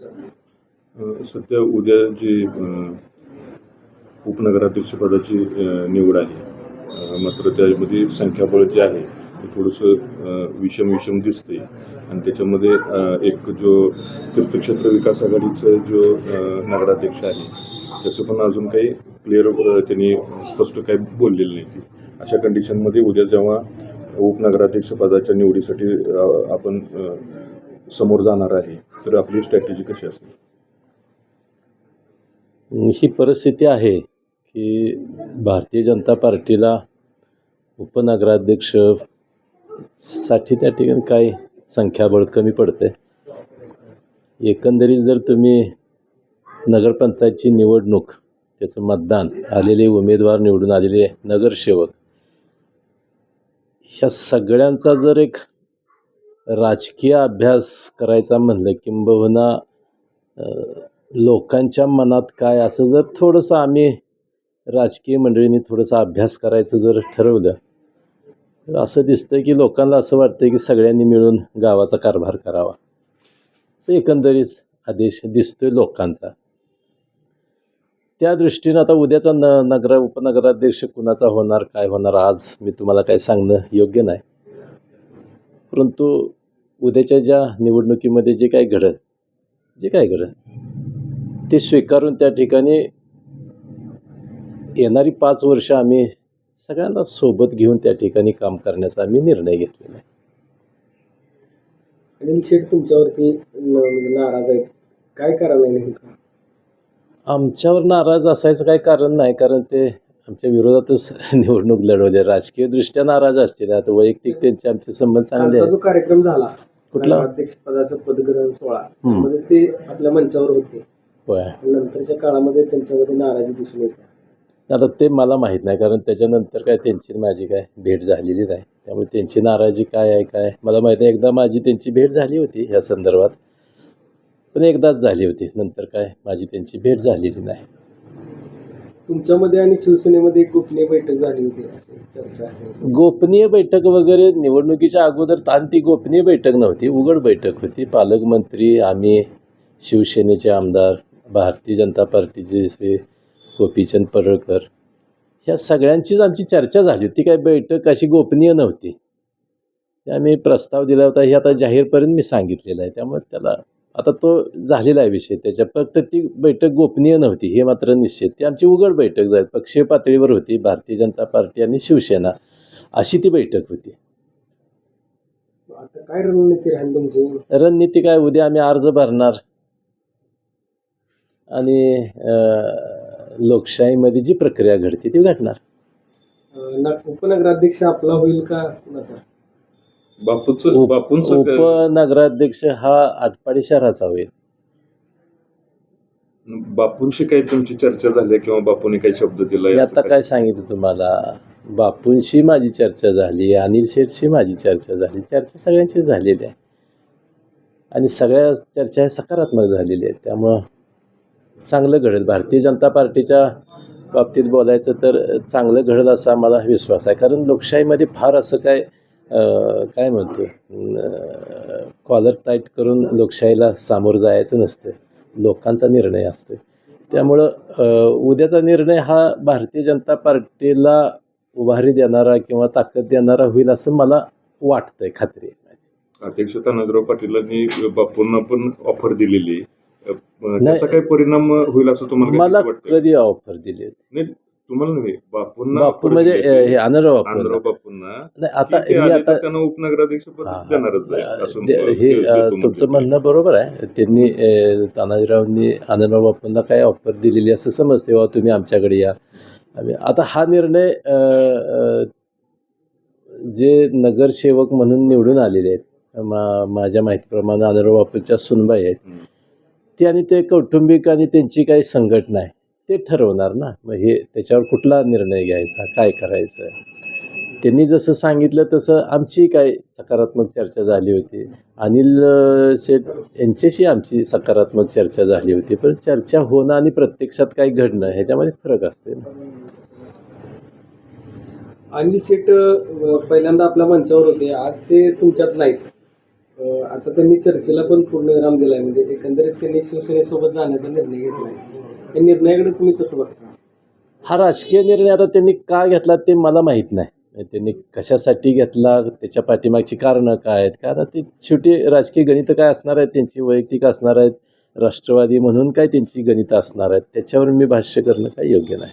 सध्या उद्या जी उपनगराध्यक्षपदाची निवड आहे, मात्र त्यामध्ये संख्याबळ जे आहे ते थोडंसं विषम दिसते आणि त्याच्यामध्ये एक जो तीर्थक्षेत्र विकास आघाडीचा जो नगराध्यक्ष आहे त्याचं पण अजून काही क्लिअर त्यांनी स्पष्ट काही बोललेलं नाही. अशा कंडिशनमध्ये उद्या जेव्हा उपनगराध्यक्षपदाच्या निवडीसाठी आपण समोर जाणार आहे, तर आपली स्ट्रॅटेजी कशी असेल? ही परिस्थिती आहे की भारतीय जनता पार्टीला उपनगराध्यक्ष साठी त्या ठिकाणी काही संख्याबळ कमी पडते. एकंदरीत जर तुम्ही नगरपंचायतची निवडणूक, त्याचं मतदान, आलेले उमेदवार, निवडून आलेले नगरसेवक, ह्या सगळ्यांचा जर एक राजकीय अभ्यास करायचा म्हणलं, किंबहुना लोकांच्या मनात काय असं जर थोडंसं आम्ही राजकीय मंडळींनी थोडासा अभ्यास करायचं जर ठरवलं, तर असं दिसतं की लोकांना असं वाटतं की सगळ्यांनी मिळून गावाचा कारभार करावा, असं एकंदरीत आदेश दिसतोय लोकांचा. त्या दृष्टीनं आता उद्याचा उपनगराध्यक्ष कुणाचा होणार, काय होणार, आज मी तुम्हाला काय सांगणं योग्य नाही. परंतु उद्याच्या ज्या निवडणुकीमध्ये जे काय घडत ते स्वीकारून त्या ठिकाणी येणारी 5 वर्ष आम्ही सगळ्यांना सोबत घेऊन त्या ठिकाणी काम करण्याचा आम्ही निर्णय घेतलेला आहे. आणि शेठ तुमच्यावरती नाराज आहेत, काय कारण आहे नेमकं? आमच्यावर नाराज असायचं काही कारण नाही, कारण ते आमच्या विरोधातच निवडणूक लढवले. राजकीय दृष्ट्या नाराज असतील, आता वैयक्तिक त्यांचे आमचे संबंध चांगले जो आहेत. कार्यक्रम झाला कुठला? अध्यक्षपदाचा पदग्रहण सोहळा, त्यामध्ये ते आपल्या मंचावर होते. होय. नंतरच्या काळामध्ये त्यांच्यामध्ये नाराजी दिसून येते. आता ते मला माहीत नाही, कारण त्याच्यानंतर काय त्यांची माझी काय भेट झालेली नाही, त्यामुळे त्यांची नाराजी काय आहे काय मला माहीत नाही. एकदा माझी त्यांची भेट झाली होती ह्या संदर्भात, पण एकदाच झाली होती, नंतर काय माझी त्यांची भेट झालेली नाही. तुमच्यामध्ये आणि शिवसेनेमध्ये एक गोपनीय बैठक झाली होती अशी चर्चा आहे. गोपनीय बैठक वगैरे निवडणुकीच्या अगोदर ती गोपनीय बैठक नव्हती, उघड बैठक होती. पालकमंत्री, आम्ही, शिवसेनेचे आमदार, भारतीय जनता पार्टीचे श्री गोपीचंद पडळकर, ह्या सगळ्यांचीच आमची चर्चा झाली होती. काय बैठक अशी गोपनीय नव्हती. आम्ही प्रस्ताव दिला होता, हे आता जाहीरपर्यंत मी सांगितलेलं आहे, त्यामुळे त्याला आता तो झालेला आहे विषय. त्याच्या फक्त ती बैठक गोपनीय नव्हती हे मात्र निश्चित. ती आमची उघड बैठक झाली, पक्षीय पातळीवर होती. भारतीय जनता पार्टी आणि शिवसेना अशी ती बैठक होती. आता काय रणनीती राहील तुमची? रणनीती काय, उद्या आम्ही अर्ज भरणार आणि लोकशाहीमध्ये जी प्रक्रिया घडते ती घडणार. उपनगराध्यक्ष आपला होईल का कुणाचा? बापूंचा उपनगराध्यक्ष हा आटपाडी शहराचा होईल. बापूंशी काही तुमची चर्चा झाली किंवा बापूंनी काही शब्द दिलाय? आता काय सांगितलं तुम्हाला, बापूंशी माझी चर्चा झाली, अनिल शेठशी माझी चर्चा झाली, चर्चा सगळ्यांची झालेली आहे आणि सगळ्या चर्चा सकारात्मक झालेली आहेत. त्यामुळं चांगलं घडेल. भारतीय जनता पार्टीच्या बाबतीत बोलायचं तर चांगलं घडेल असा मला विश्वास आहे, कारण लोकशाहीमध्ये फार असं काय म्हणतो, कॉलर टाईट करून लोकशाहीला सामोरं जायचं नसतं, लोकांचा निर्णय असतो. त्यामुळं उद्याचा निर्णय हा भारतीय जनता पार्टीला उभारी देणारा किंवा ताकद देणारा होईल असं मला वाटतंय, खात्री आहे माझी. अध्यक्ष तानाजीराव पाटीलांनी बापूंना पण ऑफर दिलेली, त्याचा काही परिणाम होईल असं तुम्हाला मला कधी ऑफर दिली? नाही, तुम्हाला नव्हे, बापूंना. बापू म्हणजे हे आनंदराव बापूंना नाही. आता मी आता त्यांना उपनगराध्यक्ष पद देणारच आहे हे तुमचं म्हणणं बरोबर आहे. त्यांनी तानाजीरावांनी आनंदराव बापूंना काय ऑफर दिलेली असं समजते, वा तुम्ही आमच्याकडे या. आता हा निर्णय जे नगरसेवक म्हणून निवडून आलेले आहेत, माझ्या माहितीप्रमाणे आनंदराव बापूंच्या सुनबाई आहेत, ते आणि ते कौटुंबिक आणि त्यांची काही संघटना आहे ते ठरवणार ना. मग हे त्याच्यावर कुठला निर्णय घ्यायचा, काय करायचं. त्यांनी जसं सांगितलं तसं आमची काय सकारात्मक चर्चा झाली होती. अनिल शेठ यांच्याशी आमची सकारात्मक चर्चा झाली होती, पण चर्चा होणं आणि प्रत्यक्षात काही घडणं ह्याच्यामध्ये फरक असतो. अनिल शेठ पहिल्यांदा आपल्या मंचावर होते, आज ते तुमच्यात नाहीत. आता त्यांनी चर्चेला पण पूर्ण विराम दिलाय, म्हणजे एकंदरीत त्यांनी शिवसेनेसोबत जाण्याचा निर्णय घेतलाय. त्या निर्णयाकडे तुम्ही कसं बघता? हा राजकीय निर्णय आता त्यांनी का घेतला ते मला माहीत नाही. म्हणजे त्यांनी कशासाठी घेतला, त्याच्या पाठीमागची कारणं काय आहेत, का आता ती शेवटी राजकीय गणितं काय असणार आहेत, त्यांची वैयक्तिक असणार आहेत, राष्ट्रवादी म्हणून काय त्यांची गणितं असणार आहेत, त्याच्यावर मी भाष्य करणं काही योग्य नाही.